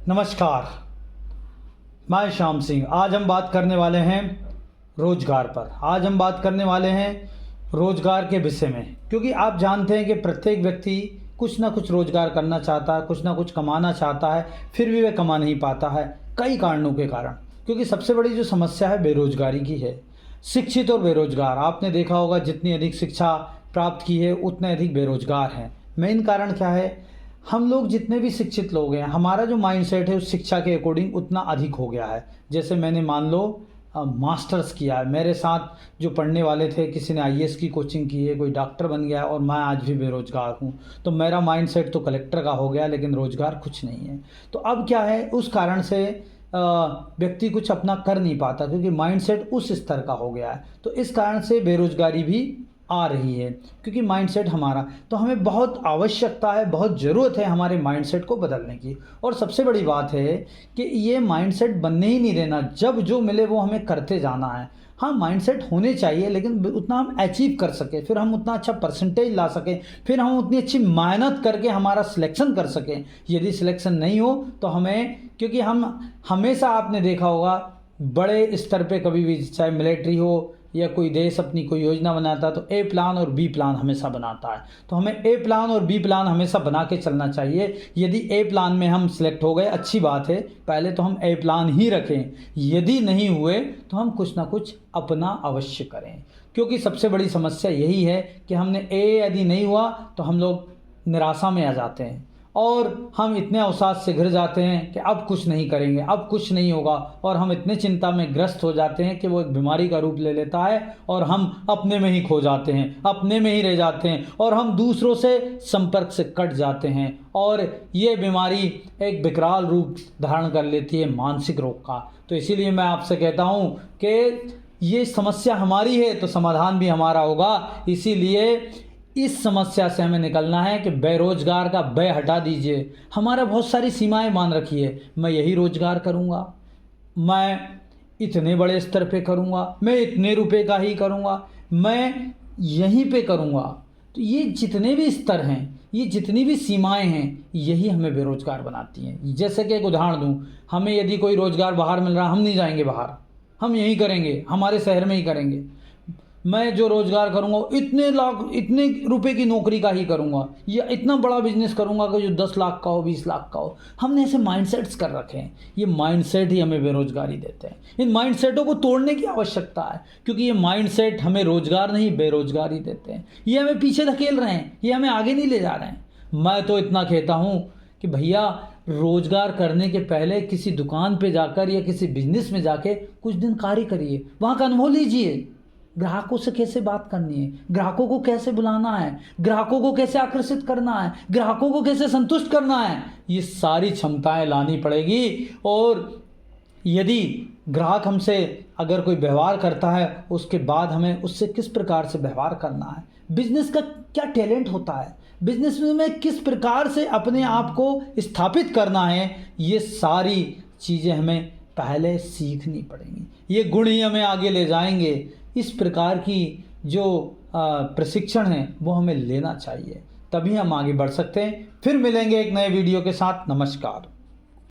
नमस्कार, मैं श्याम सिंह। आज हम बात करने वाले हैं रोज़गार पर। आज हम बात करने वाले हैं रोज़गार के विषय में, क्योंकि आप जानते हैं कि प्रत्येक व्यक्ति कुछ ना कुछ रोज़गार करना चाहता है, कुछ ना कुछ कमाना चाहता है, फिर भी वह कमा नहीं पाता है कई कारणों के कारण। क्योंकि सबसे बड़ी जो समस्या है बेरोज़गारी की है। शिक्षित और बेरोज़गार, आपने देखा होगा जितनी अधिक शिक्षा प्राप्त की है उतने अधिक बेरोज़गार हैं। मेन कारण क्या है? हम लोग जितने भी शिक्षित लोग हैं, हमारा जो माइंडसेट है उस शिक्षा के अकॉर्डिंग उतना अधिक हो गया है। जैसे मैंने मान लो मास्टर्स किया है, मेरे साथ जो पढ़ने वाले थे किसी ने आईएएस की कोचिंग की है, कोई डॉक्टर बन गया है और मैं आज भी बेरोज़गार हूँ। तो मेरा माइंडसेट तो कलेक्टर का हो गया, लेकिन रोज़गार कुछ नहीं है। तो अब क्या है, उस कारण से व्यक्ति कुछ अपना कर नहीं पाता, क्योंकि माइंडसेट उस स्तर का हो गया है। तो इस कारण से बेरोज़गारी भी आ रही है, क्योंकि माइंडसेट हमारा, तो हमें बहुत आवश्यकता है, बहुत ज़रूरत है हमारे माइंडसेट को बदलने की। और सबसे बड़ी बात है कि ये माइंडसेट बनने ही नहीं देना, जब जो मिले वो हमें करते जाना है। हाँ, माइंडसेट होने चाहिए, लेकिन उतना हम अचीव कर सकें, फिर हम उतना अच्छा परसेंटेज ला सकें, फिर हम उतनी अच्छी मेहनत करके हमारा सिलेक्शन कर सकें। यदि सिलेक्शन नहीं हो तो हमें, क्योंकि हम हमेशा, आपने देखा होगा बड़े स्तर पे कभी भी, चाहे मिलिट्री हो या कोई देश अपनी कोई योजना बनाता है, तो ए प्लान और बी प्लान हमेशा बनाता है। तो हमें ए प्लान और बी प्लान हमेशा बना के चलना चाहिए। यदि ए प्लान में हम सिलेक्ट हो गए, अच्छी बात है, पहले तो हम ए प्लान ही रखें। यदि नहीं हुए तो हम कुछ ना कुछ अपना अवश्य करें, क्योंकि सबसे बड़ी समस्या यही है कि हमने ए यदि नहीं हुआ तो हम लोग निराशा में आ जाते हैं और हम इतने अवसाद से घिर जाते हैं कि अब कुछ नहीं करेंगे, अब कुछ नहीं होगा, और हम इतने चिंता में ग्रस्त हो जाते हैं कि वो एक बीमारी का रूप ले लेता है और हम अपने में ही खो जाते हैं, अपने में ही रह जाते हैं और हम दूसरों से संपर्क से कट जाते हैं। और ये बीमारी एक विकराल रूप धारण कर लेती है मानसिक रोग का। तो इसीलिए मैं आपसे कहता हूँ कि ये समस्या हमारी है तो समाधान भी हमारा होगा। इसीलिए इस समस्या से हमें निकलना है कि बेरोजगार का बे हटा दीजिए। हमारा बहुत सारी सीमाएं मान रखी है, मैं यही रोजगार करूंगा, मैं इतने बड़े स्तर पे करूंगा, मैं इतने रुपए का ही करूंगा, मैं यहीं पे करूंगा। तो ये जितने भी स्तर हैं, ये जितनी भी सीमाएं हैं, यही हमें बेरोजगार बनाती हैं। जैसे कि एक उदाहरण दूं, हमें यदि कोई रोजगार बाहर मिल रहा है, हम नहीं जाएंगे बाहर, हम यहीं करेंगे, हमारे शहर में ही करेंगे। मैं जो रोज़गार करूंगा इतने लाख, इतने रुपए की नौकरी का ही करूंगा, या इतना बड़ा बिजनेस करूंगा कि जो 10 लाख का हो, 20 लाख का हो। हमने ऐसे माइंडसेट्स कर रखे हैं। ये माइंडसेट ही हमें बेरोजगारी देते हैं। इन माइंडसेटों को तोड़ने की आवश्यकता है, क्योंकि ये माइंडसेट हमें रोजगार नहीं बेरोजगारी देते हैं। ये हमें पीछे धकेल रहे हैं, ये हमें आगे नहीं ले जा रहे हैं। मैं तो इतना कहता हूँ कि भैया, रोजगार करने के पहले किसी दुकान पे जाकर या किसी बिजनेस में जाके कुछ दिन कार्य करिए, वहाँ का अनुभव लीजिए। ग्राहकों से कैसे बात करनी है, ग्राहकों को कैसे बुलाना है, ग्राहकों को कैसे आकर्षित करना है, ग्राहकों को कैसे संतुष्ट करना है, ये सारी क्षमताएं लानी पड़ेगी। और यदि ग्राहक हमसे अगर कोई व्यवहार करता है, उसके बाद हमें उससे किस प्रकार से व्यवहार करना है, बिजनेस का क्या टैलेंट होता है, बिजनेस में किस प्रकार से अपने आप को स्थापित करना है, ये सारी चीज़ें हमें पहले सीखनी पड़ेंगी। ये गुण ही हमें आगे ले जाएंगे। इस प्रकार की जो प्रशिक्षण है वो हमें लेना चाहिए, तभी हम आगे बढ़ सकते हैं। फिर मिलेंगे एक नए वीडियो के साथ। नमस्कार।